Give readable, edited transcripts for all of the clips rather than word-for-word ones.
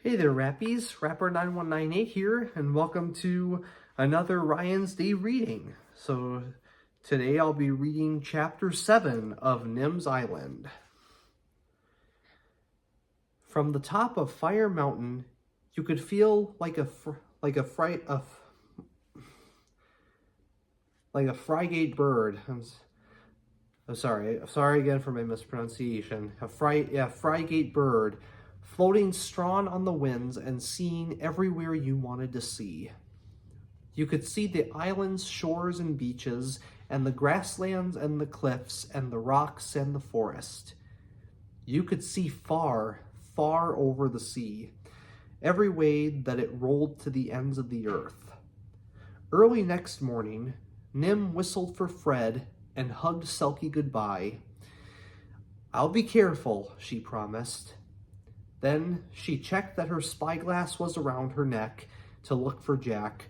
Hey there, Rappies. Rapper9198 here, and welcome to another Ryan's Day reading. So today I'll be reading Chapter 7 of Nim's Island. From the top of Fire Mountain, you could feel like a frigate bird. I'm sorry again for my mispronunciation. Frigate bird, floating strong on the winds and seeing everywhere you wanted to see. You could see the island's shores and beaches, and the grasslands and the cliffs, and the rocks and the forest. You could see far, far over the sea, every way that it rolled to the ends of the earth. Early next morning, Nim whistled for Fred and hugged Selkie goodbye. "I'll be careful," she promised. Then she checked that her spyglass was around her neck to look for Jack,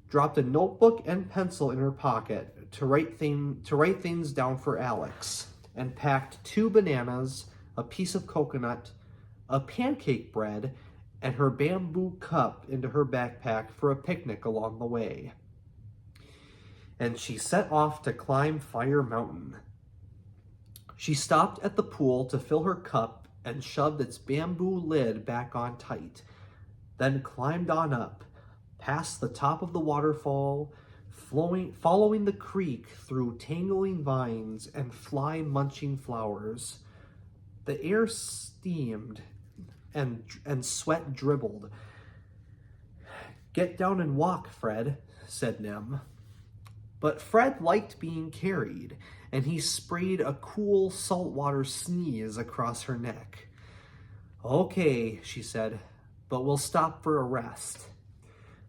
dropped a notebook and pencil in her pocket to write things down for Alex, and packed 2 bananas, a piece of coconut, a pancake bread, and her bamboo cup into her backpack for a picnic along the way. And she set off to climb Fire Mountain. She stopped at the pool to fill her cup and shoved its bamboo lid back on tight, then climbed on up, past the top of the waterfall, following the creek through tangling vines and fly-munching flowers. The air steamed and sweat dribbled. "Get down and walk, Fred," said Nim. But Fred liked being carried, and he sprayed a cool saltwater sneeze across her neck. "Okay," she said, "but we'll stop for a rest."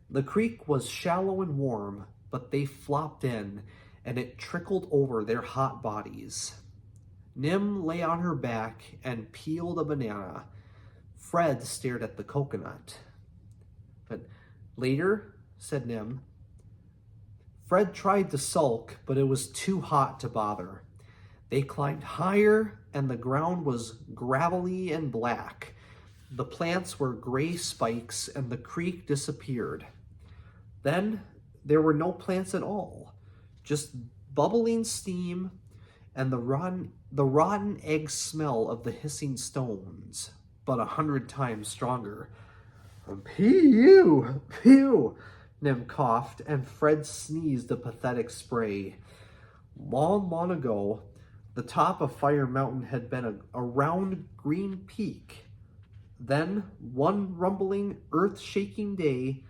The creek was shallow and warm, but they flopped in, and it trickled over their hot bodies. Nim lay on her back and peeled a banana. Fred stared at the coconut. "But later," said Nim. Fred tried to sulk, but it was too hot to bother. They climbed higher, and the ground was gravelly and black. The plants were gray spikes, and the creek disappeared. Then there were no plants at all, just bubbling steam and the rotten egg smell of the hissing stones, but 100 times stronger. "Pew! Pew!" Nim coughed, and Fred sneezed a pathetic spray. Long, long ago, the top of Fire Mountain had been a round green peak. Then, one rumbling, earth-shaking day,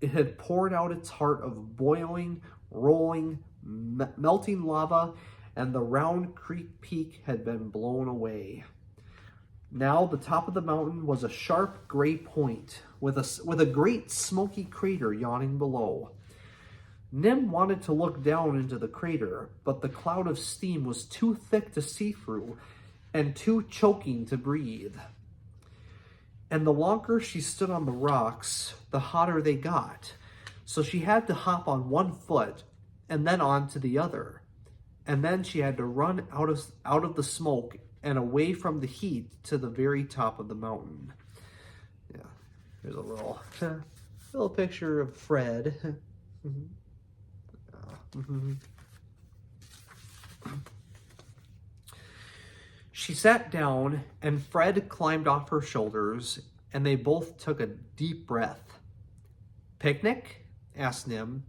it had poured out its heart of boiling, rolling, melting lava, and the round creek peak had been blown away. Now the top of the mountain was a sharp gray point with a great smoky crater yawning below. Nim wanted to look down into the crater, but the cloud of steam was too thick to see through and too choking to breathe. And the longer she stood on the rocks, the hotter they got. So she had to hop on one foot and then on to the other. And then she had to run out of the smoke and away from the heat to the very top of the mountain. Yeah, here's a little picture of Fred. She sat down, and Fred climbed off her shoulders, and they both took a deep breath. "Picnic?" asked Nim,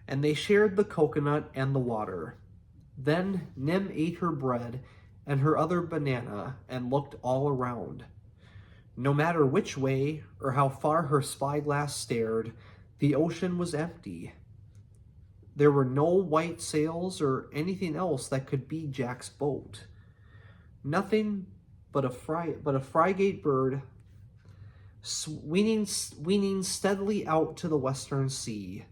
and they shared the coconut and the water. Then Nim ate her bread and her other banana and looked all around. No matter which way or how far her spyglass stared, the ocean was empty. There were no white sails or anything else that could be Jack's boat. Nothing but a frigate bird swinging steadily out to the western sea.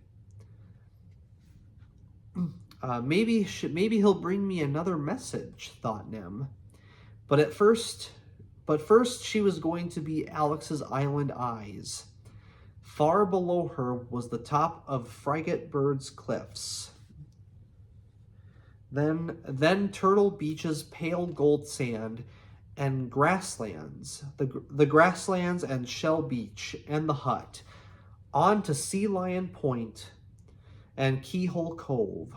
Maybe he'll bring me another message, thought Nim. But first she was going to be Alex's island eyes. Far below her was the top of Frigate Bird's cliffs. Then Turtle Beach's pale gold sand, and grasslands, the grasslands and Shell Beach and the hut, on to Sea Lion Point and Keyhole Cove,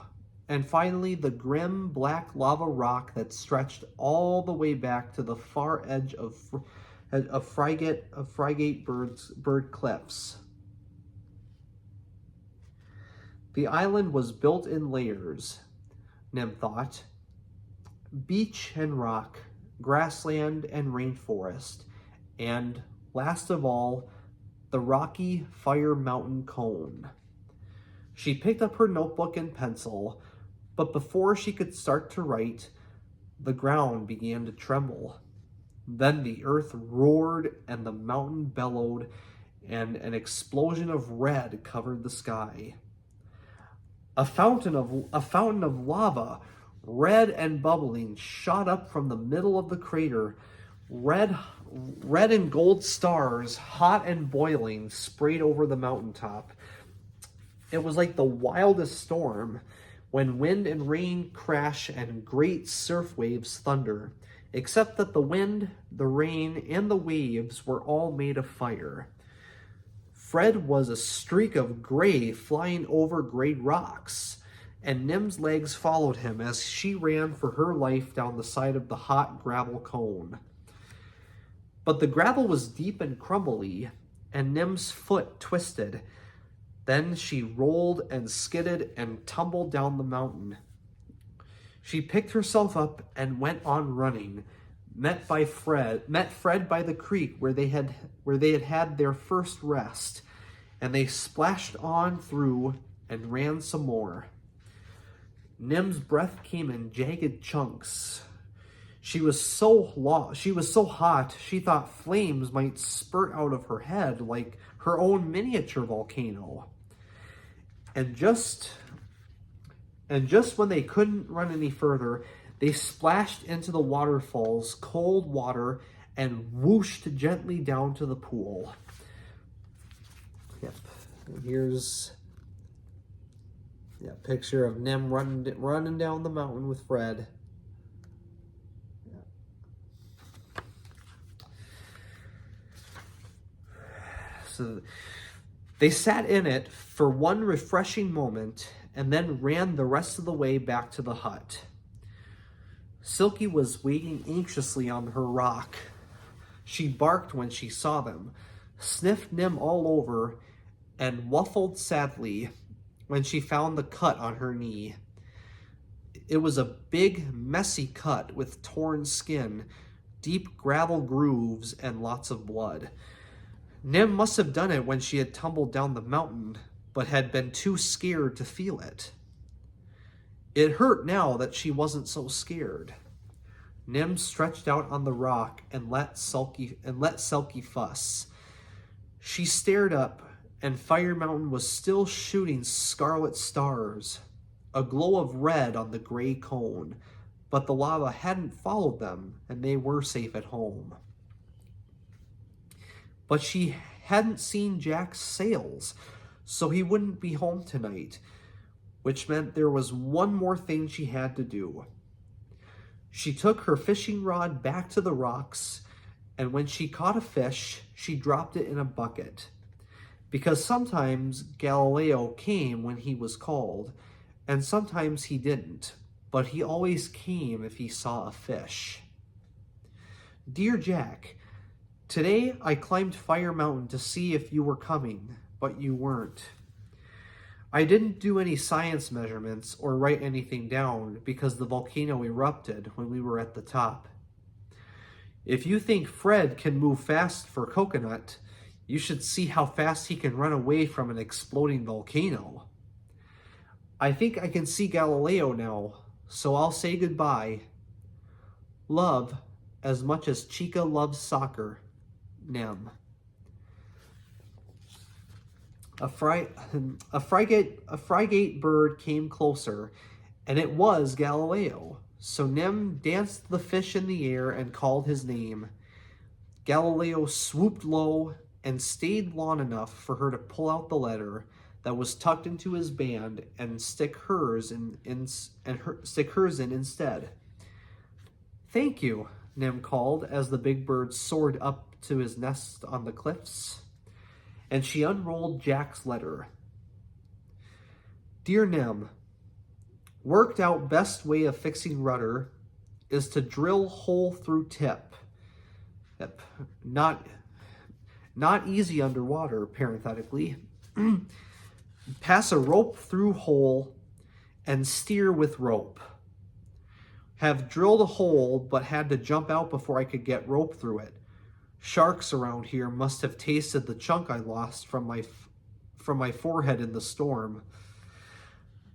and finally the grim black lava rock that stretched all the way back to the far edge of Frigate Bird Cliffs. The island was built in layers, Nim thought. Beach and rock, grassland and rainforest, and, last of all, the rocky Fire Mountain cone. She picked up her notebook and pencil, but before she could start to write, the ground began to tremble. Then the earth roared and the mountain bellowed, and an explosion of red covered the sky. A fountain of lava, red and bubbling, shot up from the middle of the crater. Red and gold stars, hot and boiling, sprayed over the mountaintop. It was like the wildest storm, when wind and rain crash and great surf waves thunder, except that the wind, the rain, and the waves were all made of fire. Fred was a streak of gray flying over great rocks, and Nim's legs followed him as she ran for her life down the side of the hot gravel cone. But the gravel was deep and crumbly, and Nim's foot twisted. Then she rolled and skidded and tumbled down the mountain. She picked herself up and went on running, met Fred by the creek where they had their first rest, and they splashed on through and ran some more. Nim's breath came in jagged chunks. She was so hot, she thought flames might spurt out of her head like her own miniature volcano. And just when they couldn't run any further, they splashed into the waterfall's cold water and whooshed gently down to the pool. Yep, and here's a picture of Nim running down the mountain with Fred. So they sat in it for one refreshing moment and then ran the rest of the way back to the hut. Silky was waiting anxiously on her rock. She barked when she saw them, sniffed Nim all over, and waffled sadly when she found the cut on her knee. It was a big, messy cut with torn skin, deep gravel grooves, and lots of blood. Nim must have done it when she had tumbled down the mountain, but had been too scared to feel it. It hurt now that she wasn't so scared. Nim stretched out on the rock and let Selkie fuss. She stared up, and Fire Mountain was still shooting scarlet stars, a glow of red on the gray cone, but the lava hadn't followed them, and they were safe at home. But she hadn't seen Jack's sails, so he wouldn't be home tonight, which meant there was one more thing she had to do. She took her fishing rod back to the rocks, and when she caught a fish, she dropped it in a bucket. Because sometimes Galileo came when he was called, and sometimes he didn't, but he always came if he saw a fish. Dear Jack, today I climbed Fire Mountain to see if you were coming, but you weren't. I didn't do any science measurements or write anything down because the volcano erupted when we were at the top. If you think Fred can move fast for Coconut, you should see how fast he can run away from an exploding volcano. I think I can see Galileo now, so I'll say goodbye. Love, as much as Chica loves soccer, Nim. A frigate bird came closer, and it was Galileo. So Nim danced the fish in the air and called his name. Galileo swooped low and stayed long enough for her to pull out the letter that was tucked into his band and stick hers in instead. Thank you, Nim called as the big bird soared up to his nest on the cliffs, and she unrolled Jack's letter. Dear Nim, worked out best way of fixing rudder is to drill hole through tip. Not easy underwater, parenthetically. Pass a rope through hole and steer with rope. Have drilled a hole, but had to jump out before I could get rope through it. Sharks around here must have tasted the chunk I lost from my forehead in the storm.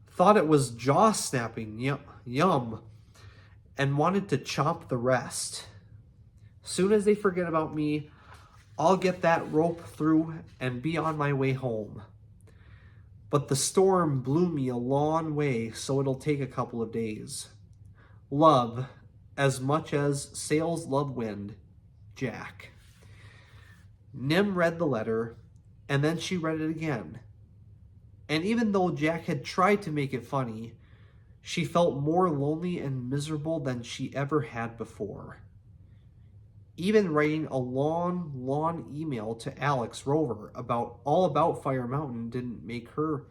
Thought it was jaw snapping, yum, and wanted to chomp the rest. Soon as they forget about me, I'll get that rope through and be on my way home. But the storm blew me a long way, so it'll take a couple of days. Love, as much as sails love wind, Jack. Nim read the letter, and then she read it again. And even though Jack had tried to make it funny, she felt more lonely and miserable than she ever had before. Even writing a long email to Alex Rover all about Fire Mountain didn't make her...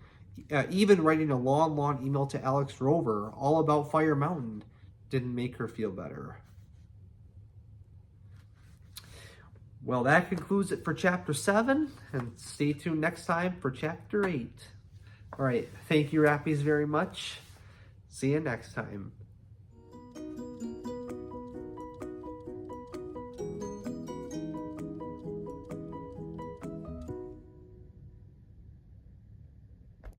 even writing a long email to Alex Rover all about Fire Mountain didn't make her feel better. Well, that concludes it for Chapter 7, and stay tuned next time for Chapter 8. All right, thank you, Rappies, very much. See you next time.